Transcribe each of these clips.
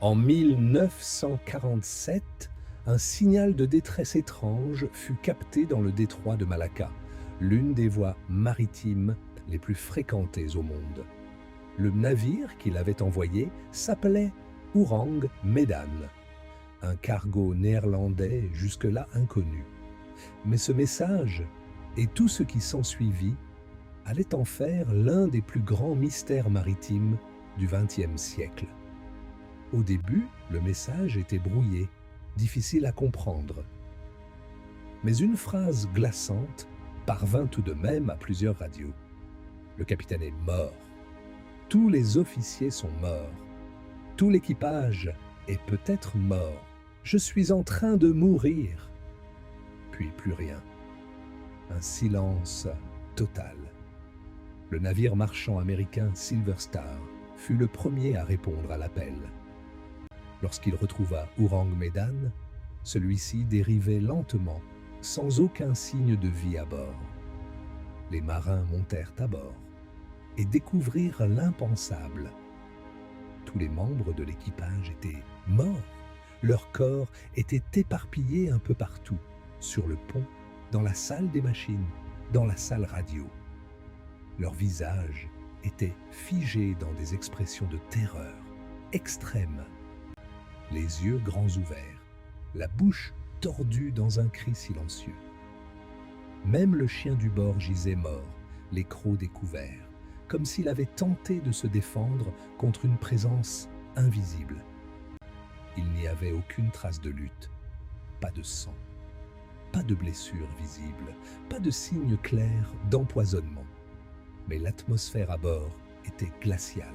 En 1947, un signal de détresse étrange fut capté dans le détroit de Malacca, l'une des voies maritimes les plus fréquentées au monde. Le navire qui l'avait envoyé s'appelait Ourang Medan, un cargo néerlandais jusque-là inconnu. Mais ce message, et tout ce qui s'ensuivit, allait en faire l'un des plus grands mystères maritimes du XXe siècle. Au début, le message était brouillé, difficile à comprendre. Mais une phrase glaçante parvint tout de même à plusieurs radios. Le capitaine est mort. Tous les officiers sont morts. Tout l'équipage est peut-être mort. Je suis en train de mourir. Puis plus rien. Un silence total. Le navire marchand américain Silver Star fut le premier à répondre à l'appel. Lorsqu'il retrouva Ourang Medan, celui-ci dérivait lentement, sans aucun signe de vie à bord. Les marins montèrent à bord et découvrirent l'impensable. Tous les membres de l'équipage étaient morts. Leurs corps étaient éparpillés un peu partout, sur le pont, dans la salle des machines, dans la salle radio. Leurs visages étaient figés dans des expressions de terreur extrême. Les yeux grands ouverts, la bouche tordue dans un cri silencieux. Même le chien du bord gisait mort, les crocs découverts, comme s'il avait tenté de se défendre contre une présence invisible. Il n'y avait aucune trace de lutte, pas de sang, pas de blessure visible, pas de signe clair d'empoisonnement. Mais l'atmosphère à bord était glaciale.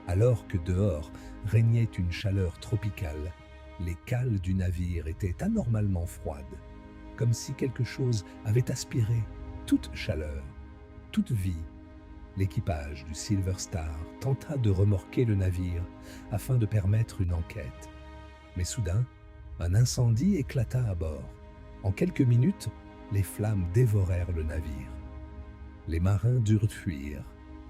Alors que dehors régnait une chaleur tropicale, les cales du navire étaient anormalement froides, comme si quelque chose avait aspiré toute chaleur, toute vie. L'équipage du Silver Star tenta de remorquer le navire afin de permettre une enquête. Mais soudain, un incendie éclata à bord. En quelques minutes, les flammes dévorèrent le navire. Les marins durent fuir,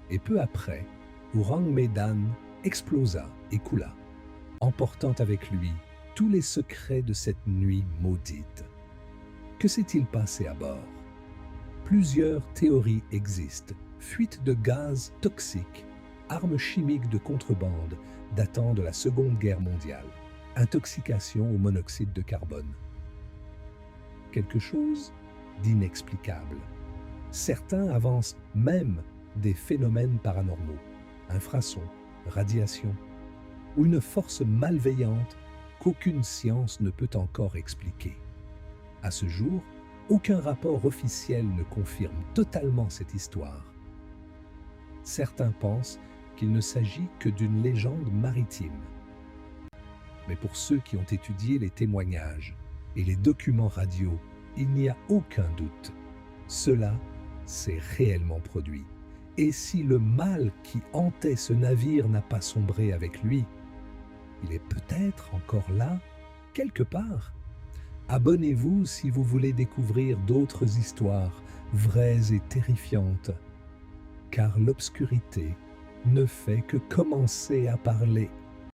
et peu après, Ourang Medan explosa et coula, emportant avec lui tous les secrets de cette nuit maudite. Que s'est-il passé à bord? Plusieurs théories existent. Fuite de gaz toxiques, armes chimiques de contrebande datant de la Seconde Guerre mondiale, intoxication au monoxyde de carbone. Quelque chose d'inexplicable. Certains avancent même des phénomènes paranormaux, infrasons, radiation, ou une force malveillante qu'aucune science ne peut encore expliquer. À ce jour, aucun rapport officiel ne confirme totalement cette histoire. Certains pensent qu'il ne s'agit que d'une légende maritime. Mais pour ceux qui ont étudié les témoignages et les documents radio, il n'y a aucun doute. Cela s'est réellement produit. Et si le mal qui hantait ce navire n'a pas sombré avec lui, il est peut-être encore là, quelque part. Abonnez-vous si vous voulez découvrir d'autres histoires vraies et terrifiantes, car l'obscurité ne fait que commencer à parler.